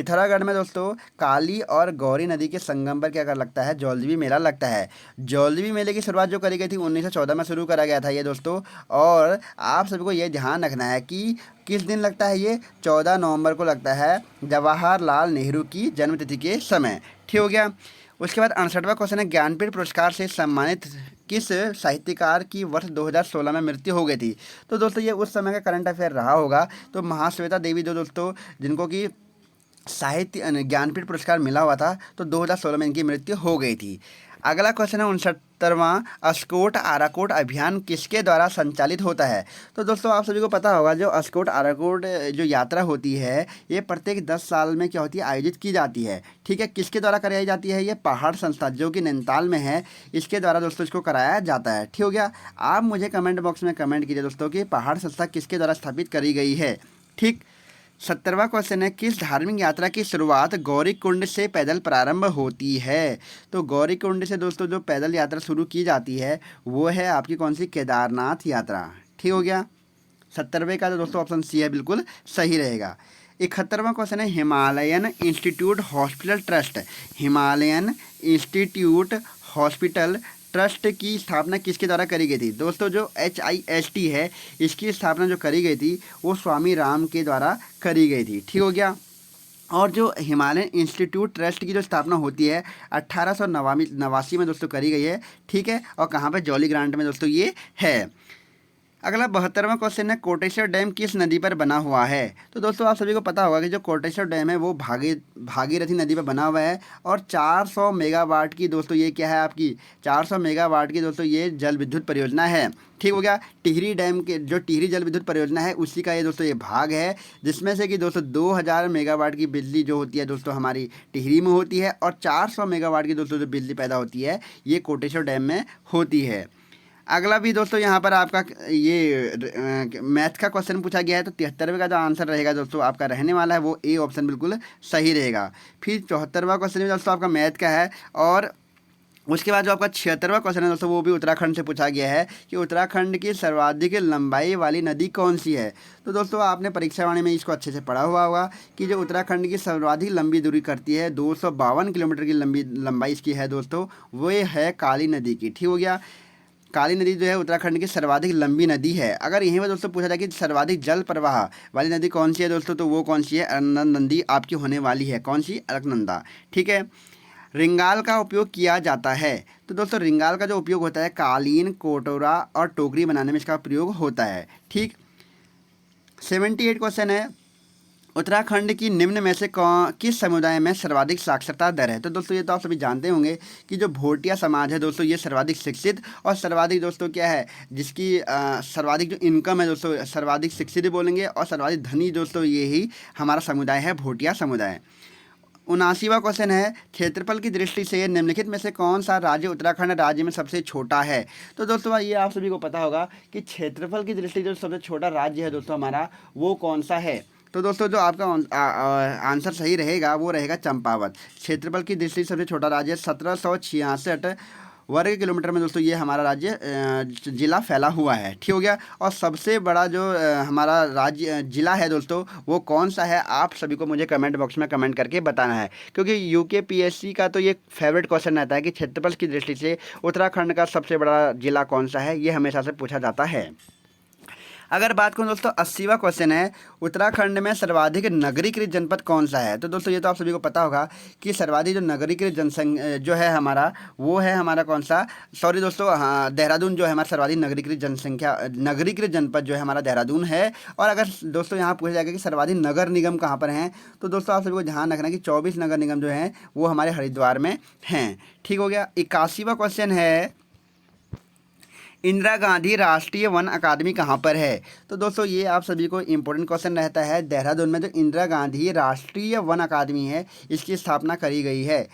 पिथौरागढ़ में दोस्तों काली और गौरी नदी के संगम पर क्या कर लगता है, जौलजीबी मेला लगता है। जौलजीबी मेले की शुरुआत जो करी गई थी 1914 में शुरू करा गया था ये दोस्तों। और आप सभी को ये ध्यान रखना है कि किस दिन लगता है, ये 14 नवंबर को लगता है, जवाहरलाल नेहरू की जन्मतिथि के समय। ठीक हो गया। उसके बाद 68वां क्वेश्चन है, ज्ञानपीठ पुरस्कार से सम्मानित किस साहित्यकार की वर्ष 2016 में मृत्यु हो गई थी। तो दोस्तों ये उस समय का करंट अफेयर रहा होगा। तो महाश्वेता देवी जो दोस्तों जिनको कि साहित्य ज्ञानपीठ पुरस्कार मिला हुआ था, तो 2016 में इनकी मृत्यु हो गई थी। अगला क्वेश्चन है 69वां, अस्कोट आराकोट अभियान किसके द्वारा संचालित होता है। तो दोस्तों आप सभी को पता होगा जो अस्कोट आराकोट जो यात्रा होती है ये प्रत्येक 10 साल में क्या होती है, आयोजित की जाती है। ठीक है, किसके द्वारा कराई जाती है, ये पहाड़ संस्था जो कि नैनीताल में है, इसके द्वारा दोस्तों इसको कराया जाता है। ठीक हो गया। आप मुझे कमेंट बॉक्स में कमेंट कीजिए दोस्तों कि पहाड़ संस्था किसके द्वारा स्थापित करी गई है। ठीक। 70वां क्वेश्चन है, किस धार्मिक यात्रा की शुरुआत गौरीकुंड से पैदल प्रारंभ होती है। तो गौरीकुंड से दोस्तों जो पैदल यात्रा शुरू की जाती है वो है आपकी कौन सी, केदारनाथ यात्रा। ठीक हो गया। 70वें का तो दोस्तों ऑप्शन सी है, बिल्कुल सही रहेगा। 71वां क्वेश्चन है, Himalayan institute hospital trust, Himalayan institute hospital trust की स्थापना किसके द्वारा करी गई थी। दोस्तों जो HIST है इसकी स्थापना जो करी गई थी वो स्वामी राम के द्वारा करी गई थी। ठीक हो गया। और जो हिमालयन इंस्टीट्यूट ट्रस्ट की जो स्थापना होती है 1889 में दोस्तों करी गई है। ठीक है, और कहाँ पे, जॉली ग्रांट में दोस्तों ये है। अगला 72वां क्वेश्चन है, कोटेश्वर डैम किस नदी पर बना हुआ है। तो दोस्तों आप सभी को पता होगा कि जो कोटेश्वर डैम है वो भागीरथी नदी पर बना हुआ है। और 400 मेगावाट की दोस्तों ये क्या है आपकी, 400 मेगावाट की दोस्तों ये जल विद्युत परियोजना है। ठीक हो गया। टिहरी डैम के जो टिहरी जल विद्युत परियोजना है उसी का ये दोस्तों ये भाग है, जिसमें से कि दोस्तों 2000 मेगावाट की बिजली जो होती है दोस्तों हमारी टिहरी में होती है, और 400 मेगावाट की दोस्तों जो बिजली पैदा होती है ये कोटेश्वर डैम में होती है। अगला भी दोस्तों यहाँ पर आपका ये मैथ का क्वेश्चन पूछा गया है। तो 73वें का जो आंसर रहेगा दोस्तों आपका रहने वाला है वो ए ऑप्शन बिल्कुल सही रहेगा। फिर 74वां क्वेश्चन भी दोस्तों आपका मैथ का है। और उसके बाद जो आपका 76वां क्वेश्चन है दोस्तों वो भी उत्तराखंड से पूछा गया है कि उत्तराखंड की सर्वाधिक लंबाई वाली नदी कौन सी है। तो दोस्तों आपने परीक्षा वाणी में इसको अच्छे से पढ़ा हुआ होगा कि जो उत्तराखंड की सर्वाधिक लंबी दूरी करती है 252 किलोमीटर की लंबाई इसकी है दोस्तों, वो है काली नदी की। ठीक हो गया। काली नदी जो है उत्तराखंड की सर्वाधिक लंबी नदी है। अगर यहीं पर दोस्तों पूछा जाए कि सर्वाधिक जल प्रवाह वाली नदी कौन सी है दोस्तों, तो वो कौन सी है, अलकनंदा नदी आपकी होने वाली है। कौन सी, अलकनंदा। ठीक है। रिंगाल का उपयोग किया जाता है। तो दोस्तों रिंगाल का जो उपयोग होता है कालीन, कोटोरा और टोकरी बनाने में इसका प्रयोग होता है। ठीक। 78 क्वेश्चन है, उत्तराखंड की निम्न में से किस समुदाय में सर्वाधिक साक्षरता दर है। तो दोस्तों ये तो आप सभी जानते होंगे कि जो भोटिया समाज है दोस्तों ये सर्वाधिक शिक्षित और सर्वाधिक दोस्तों क्या है, जिसकी सर्वाधिक जो इनकम है दोस्तों, सर्वाधिक शिक्षित बोलेंगे, और सर्वाधिक धनी दोस्तों ये ही हमारा समुदाय है, भोटिया समुदाय। 79वां क्वेश्चन है, क्षेत्रफल की दृष्टि से निम्नलिखित में से कौन सा राज्य उत्तराखंड राज्य में सबसे छोटा है। तो दोस्तों ये आप सभी को पता होगा कि क्षेत्रफल की दृष्टि से जो सबसे छोटा राज्य है दोस्तों हमारा वो कौन सा है। तो दोस्तों जो आपका आंसर सही रहेगा वो रहेगा चंपावत। क्षेत्रफल की दृष्टि से सबसे छोटा राज्य 1766 वर्ग किलोमीटर में दोस्तों ये हमारा राज्य जिला फैला हुआ है। ठीक हो गया। और सबसे बड़ा जो हमारा राज्य जिला है दोस्तों वो कौन सा है, आप सभी को मुझे कमेंट बॉक्स में कमेंट करके बताना है, क्योंकि UKPSC का तो ये फेवरेट क्वेश्चन रहता है कि क्षेत्रफल की दृष्टि से उत्तराखंड का सबसे बड़ा जिला कौन सा है, ये हमेशा से पूछा जाता है। अगर बात करूँ दोस्तों 80वां क्वेश्चन है, उत्तराखंड में सर्वाधिक नगरीकृत जनपद कौन सा है। तो दोस्तों ये तो आप सभी को पता होगा कि सर्वाधिक जो नगरीकृत जनसंख्या जो है हमारा वो है हमारा कौन सा, सॉरी दोस्तों, हाँ देहरादून जो है हमारा सर्वाधिक नगरीकृत जनपद जो है हमारा देहरादून है। और अगर दोस्तों यहाँ पूछा जाएगा कि सर्वाधिक नगर निगम कहाँ पर हैं, तो दोस्तों आप सभी को ध्यान रखना कि 24 नगर निगम जो हैं वो हमारे हरिद्वार में हैं। ठीक हो गया। 81वां क्वेश्चन है, इंदिरा गांधी राष्ट्रीय वन अकादमी कहाँ पर है। तो दोस्तों ये आप सभी को इम्पोर्टेंट क्वेश्चन रहता है। देहरादून में जो इंदिरा गांधी राष्ट्रीय वन अकादमी है इसकी स्थापना करी गई है।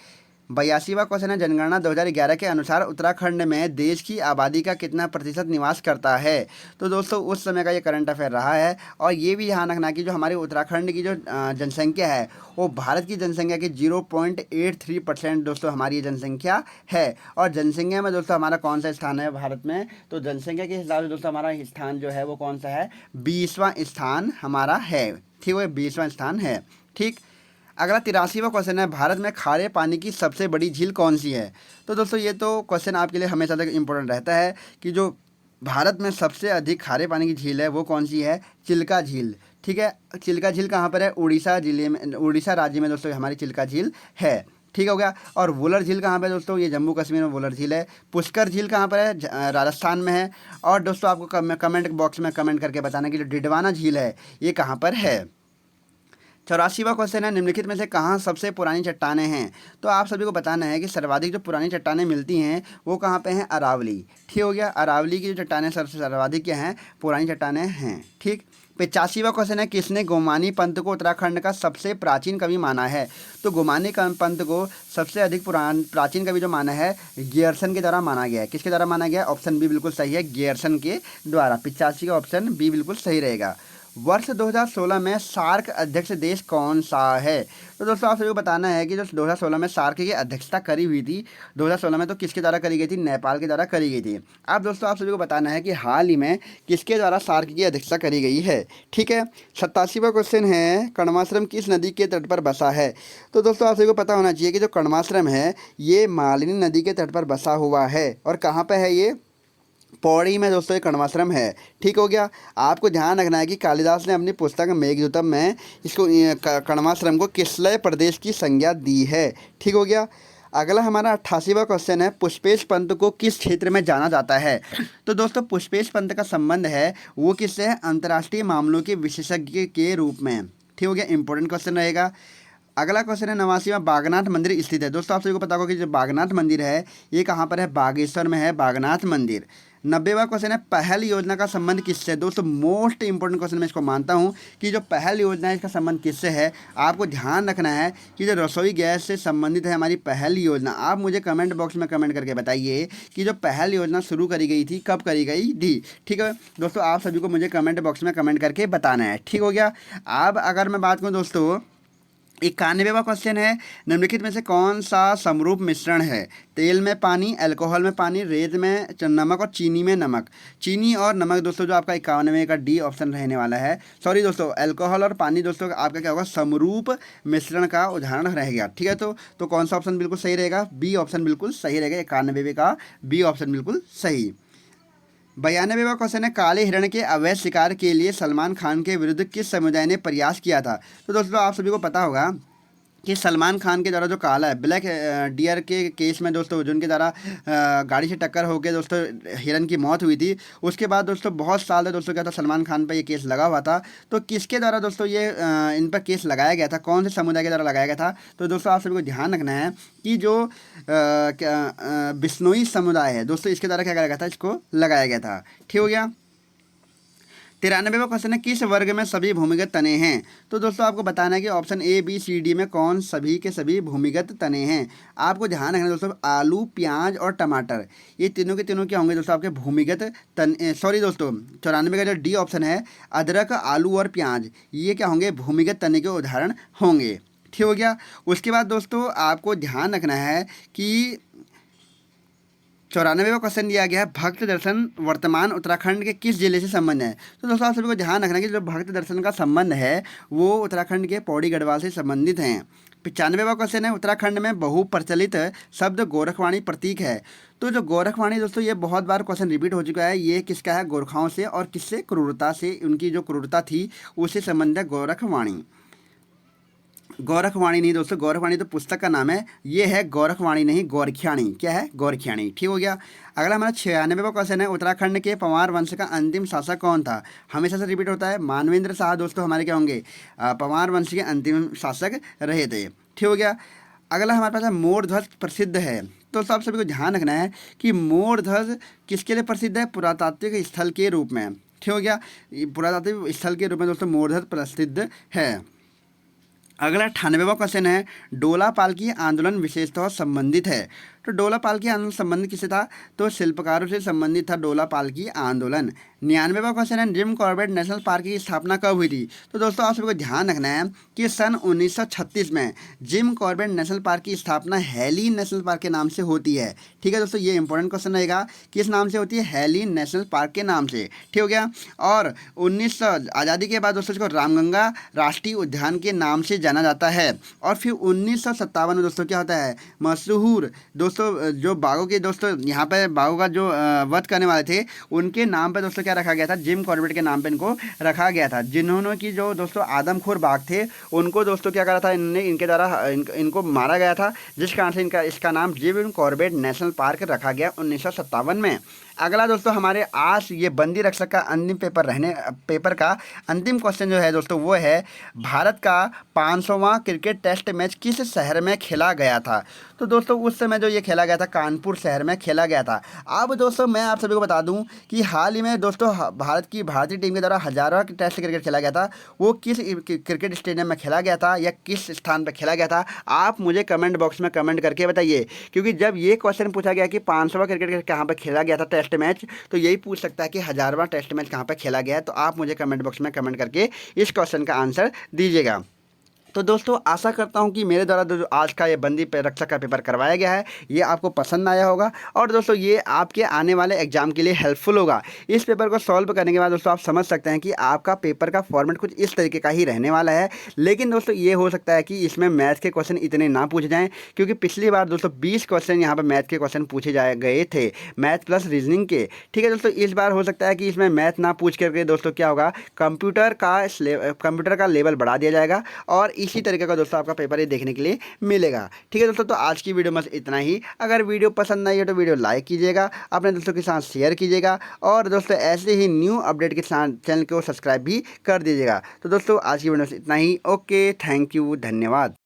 82वां क्वेश्चन है, जनगणना 2011 के अनुसार उत्तराखंड में देश की आबादी का कितना प्रतिशत निवास करता है। तो दोस्तों उस समय का ये करंट अफेयर रहा है। और ये भी ध्यान रखना कि जो हमारे उत्तराखंड की जो जनसंख्या है वो भारत की जनसंख्या के 0.83% दोस्तों हमारी ये जनसंख्या है। और जनसंख्या में दोस्तों हमारा कौन सा स्थान है भारत में, तो जनसंख्या के हिसाब से दोस्तों हमारा स्थान जो है वो कौन सा है, 20वां स्थान हमारा है। ठीक है, 20वां स्थान है। ठीक। अगला 83वां क्वेश्चन है, भारत में खारे पानी की सबसे बड़ी झील कौन सी है? तो दोस्तों ये तो क्वेश्चन आपके लिए हमेशा तक इम्पोर्टेंट रहता है कि जो भारत में सबसे अधिक खारे पानी की झील है वो कौन सी है? चिल्का झील। ठीक है, चिल्का झील कहाँ पर है? उड़ीसा जिले में, उड़ीसा राज्य में दोस्तों हमारी चिल्का झील है। ठीक हो गया। और वुलर झील कहाँ पे दोस्तों? ये जम्मू कश्मीर में वुलर झील है। पुष्कर झील कहाँ पर है? राजस्थान में है। और दोस्तों आपको कमेंट बॉक्स में कमेंट करके बताना कि जो डिडवाना झील है ये कहाँ पर है। 84वां क्वेश्चन है, निम्नलिखित में से कहाँ सबसे पुरानी चट्टानें हैं? तो आप सभी को बताना है कि सर्वाधिक जो पुरानी चट्टानें मिलती हैं वो कहाँ पे हैं? अरावली। ठीक हो गया, अरावली की जो चट्टानें सबसे सर्वाधिक क्या हैं? पुरानी चट्टानें हैं। ठीक। 85वां क्वेश्चन है, किसने गोमानी पंथ को उत्तराखंड का सबसे प्राचीन कवि माना है? तो गोमानी पंथ को सबसे अधिक प्राचीन कवि जो माना है, गियर्सन के द्वारा माना गया है। किसके द्वारा माना गया है? ऑप्शन बी बिल्कुल सही है, गियर्सन के द्वारा। 85 का ऑप्शन बी बिल्कुल सही रहेगा। वर्ष 2016 में सार्क अध्यक्ष देश कौन सा है? तो दोस्तों आप सभी को बताना है कि जो 2016 में सार्क की अध्यक्षता करी हुई थी, 2016 में तो किसके द्वारा करी गई थी? नेपाल के द्वारा करी गई थी। अब दोस्तों आप सभी को बताना है कि हाल ही में किसके द्वारा सार्क की अध्यक्षता करी गई है। ठीक है। 87वां क्वेश्चन है, कण्वाश्रम किस नदी के तट पर बसा है? तो दोस्तों आप सभी को पता होना चाहिए कि जो कण्वाश्रम है ये मालिनी नदी के तट पर बसा हुआ है। और कहाँ पर है ये? पौड़ी में दोस्तों ये कण्वाश्रम है। ठीक हो गया। आपको ध्यान रखना है कि कालिदास ने अपनी पुस्तक मेघदूतम में इसको कण्वाश्रम को किसलय प्रदेश की संज्ञा दी है। ठीक हो गया। अगला हमारा 88वां क्वेश्चन है, पुष्पेश पंत को किस क्षेत्र में जाना जाता है? तो दोस्तों पुष्पेश पंत का संबंध है वो किससे है? अंतर्राष्ट्रीय मामलों के विशेषज्ञ के रूप में। ठीक हो गया, इंपॉर्टेंट क्वेश्चन रहेगा। अगला क्वेश्चन है, 89वां बागनाथ मंदिर स्थित है। दोस्तों आप सभी को पता होगा कि जो बागनाथ मंदिर है ये कहाँ पर है? बागेश्वर में है बागनाथ मंदिर। 90वां क्वेश्चन है, पहल योजना का संबंध किससे? दोस्तों मोस्ट इंपॉर्टेंट क्वेश्चन मैं इसको मानता हूँ कि जो पहल योजना है इसका संबंध किससे है? आपको ध्यान रखना है कि जो रसोई गैस से संबंधित है हमारी पहल योजना। आप मुझे कमेंट बॉक्स में कमेंट करके बताइए कि जो पहल योजना शुरू करी गई थी कब करी गई थी। ठीक है दोस्तों, आप सभी को मुझे कमेंट बॉक्स में कमेंट करके बताना है। ठीक हो गया। अब अगर मैं बात करूँ दोस्तों, 91वां क्वेश्चन है, निम्नलिखित में से कौन सा समरूप मिश्रण है? तेल में पानी, अल्कोहल में पानी, रेत में नमक और चीनी में नमक। चीनी और नमक दोस्तों जो आपका 91वें का डी ऑप्शन रहने वाला है। सॉरी दोस्तों, अल्कोहल और पानी दोस्तों आपका क्या होगा? समरूप मिश्रण का उदाहरण रहेगा। ठीक है, तो कौन सा ऑप्शन बिल्कुल सही रहेगा? बी ऑप्शन बिल्कुल सही रहेगा। 91वें का बी ऑप्शन बिल्कुल सही। 92वां क्वेश्चन है, काले हिरण के अवैध शिकार के लिए सलमान खान के विरुद्ध किस समुदाय ने प्रयास किया था? तो दोस्तों आप सभी को पता होगा कि सलमान खान के द्वारा जो काला है ब्लैक डियर के केस में दोस्तों जिनके द्वारा गाड़ी से टक्कर होकर दोस्तों हिरन की मौत हुई थी, उसके बाद दोस्तों बहुत साल तक दोस्तों क्या था, सलमान खान पर ये केस लगा हुआ था। तो किसके द्वारा दोस्तों ये इन पर केस लगाया गया था? कौन से समुदाय के द्वारा लगाया गया था? तो दोस्तों आप सभी को ध्यान रखना है कि जो बिश्नोई समुदाय है दोस्तों इसके द्वारा क्या करा गया था? इसको लगाया गया था। ठीक हो गया। 93वां क्वेश्चन है, किस वर्ग में सभी भूमिगत तने हैं? तो दोस्तों आपको बताना है कि option A B C D में कौन सभी के सभी भूमिगत तने हैं। आपको ध्यान रखना है दोस्तों, आलू, प्याज और टमाटर ये तीनों के तीनों क्या होंगे दोस्तों? आपके भूमिगत तने। सॉरी दोस्तों, 94 का जो डी ऑप्शन है, अदरक, आलू और प्याज ये क्या होंगे? भूमिगत तने के उदाहरण होंगे। ठीक हो गया। उसके बाद दोस्तों आपको ध्यान रखना है कि 94वां क्वेश्चन दिया गया है, भक्त दर्शन वर्तमान उत्तराखंड के किस जिले से संबंध है? तो दोस्तों आप सभी को ध्यान रखना है कि जो भक्त दर्शन का संबंध है वो उत्तराखंड के पौड़ी गढ़वाल से संबंधित हैं। 95वां क्वेश्चन है, उत्तराखंड में बहुप्रचलित शब्द गोरखवाणी प्रतीक है। तो जो गोरखवाणी दोस्तों ये बहुत बार क्वेश्चन रिपीट हो चुका है, ये किसका है? गोरखाओं से। और किससे? क्रूरता से। उनकी जो क्रूरता थी उससे संबंधित है गोरखवाणी। गौरखवाणी नहीं दोस्तों, गौरखवाणी तो पुस्तक का नाम है, ये है गौरखवाणी नहीं गोरखियाणी। क्या है? गोरखियाणी। ठीक हो गया। अगला हमारा 96वां क्वेश्चन है, उत्तराखंड के पंवार वंश का अंतिम शासक कौन था? हमेशा से रिपीट होता है, मानवेंद्र शाह दोस्तों हमारे क्या होंगे? पंवार वंश के अंतिम शासक रहे थे। ठीक हो गया। अगला हमारे पास है, मोर ध्वज प्रसिद्ध है। तो सब सभी को ध्यान रखना है कि मोर ध्वज किसके लिए प्रसिद्ध है? पुरातात्विक स्थल के रूप में। ठीक हो गया। पुरातात्विक स्थल के रूप में दोस्तों मोर ध्वज प्रसिद्ध है। अगला 98वां क्वेश्चन है, डोला पालकी आंदोलन विशेषतः संबंधित है। तो डोला पालकी आंदोलन संबंधित किससे था? तो शिल्पकारों से संबंधित था डोला पालकी आंदोलन। 99वां क्वेश्चन है, जिम कॉर्बेट नेशनल पार्क की स्थापना कब हुई थी? तो दोस्तों आप सबको ध्यान रखना है कि सन 1936 में जिम कॉर्बेट नेशनल पार्क की स्थापना हेली नेशनल पार्क के नाम से होती है। ठीक है दोस्तों, ये इंपॉर्टेंट क्वेश्चन रहेगा, किस नाम से होती है? हेली नेशनल पार्क के नाम से। ठीक हो गया। और 1900 आज़ादी के बाद दोस्तों इसको रामगंगा राष्ट्रीय उद्यान के नाम से जाना जाता है। और फिर 1957 में दोस्तों क्या होता है? मशहूर दोस्तों जो बाघों के दोस्तों यहाँ पर बाघों का जो वध करने वाले थे उनके नाम पर दोस्तों क्या रखा गया था? जिम कॉर्बेट के नाम पे इनको रखा गया था। जिन्होंने की जो दोस्तों आदमखोर बाघ थे उनको दोस्तों क्या करा था? इन्होंने इनके द्वारा इनको मारा गया था, जिस कारण से इसका नाम जिम कॉर्बेट नेशनल पार्क रखा गया 1957 में। अगला दोस्तों हमारे आज ये बंदी रक्षक का अंतिम पेपर का अंतिम क्वेश्चन जो है दोस्तों वो है, भारत का 500वां क्रिकेट टेस्ट मैच किस शहर में खेला गया था? तो दोस्तों उस समय जो ये खेला गया था कानपुर शहर में खेला गया था। अब दोस्तों मैं आप सभी को बता दूं कि हाल ही में दोस्तों भारतीय टीम के द्वारा 1000वां टेस्ट क्रिकेट खेला गया था, वो किस क्रिकेट स्टेडियम में खेला गया था या किस स्थान पर खेला गया था? आप मुझे कमेंट बॉक्स में कमेंट करके बताइए, क्योंकि जब ये क्वेश्चन पूछा गया कि 500वां क्रिकेट कहाँ पर खेला गया था टेस्ट मैच, तो यही पूछ सकता है कि 1000वां टेस्ट मैच कहाँ पर खेला गया है। तो आप मुझे कमेंट बॉक्स में कमेंट करके इस क्वेश्चन का आंसर दीजिएगा। तो दोस्तों आशा करता हूं कि मेरे द्वारा जो आज का ये बंदी रक्षक का पेपर करवाया गया है ये आपको पसंद आया होगा और दोस्तों ये आपके आने वाले एग्जाम के लिए हेल्पफुल होगा। इस पेपर को सॉल्व करने के बाद दोस्तों आप समझ सकते हैं कि आपका पेपर का फॉर्मेट कुछ इस तरीके का ही रहने वाला है। लेकिन दोस्तों ये हो सकता है कि इसमें मैथ के क्वेश्चन इतने ना पूछे जाएँ, क्योंकि पिछली बार दोस्तों 20 क्वेश्चन यहाँ पर मैथ के क्वेश्चन पूछे गए थे, मैथ प्लस रीजनिंग के। ठीक है दोस्तों, इस बार हो सकता है कि इसमें मैथ ना पूछ करके दोस्तों क्या होगा, कंप्यूटर का लेवल बढ़ा दिया जाएगा और इसी तरीके का दोस्तों आपका पेपर ये देखने के लिए मिलेगा। ठीक है दोस्तों, तो आज की वीडियो में इतना ही। अगर वीडियो पसंद आई है तो वीडियो लाइक कीजिएगा, अपने दोस्तों के साथ शेयर कीजिएगा और दोस्तों ऐसे ही न्यू अपडेट के साथ चैनल को सब्सक्राइब भी कर दीजिएगा। तो दोस्तों आज की वीडियो में इतना ही। ओके, थैंक यू, धन्यवाद।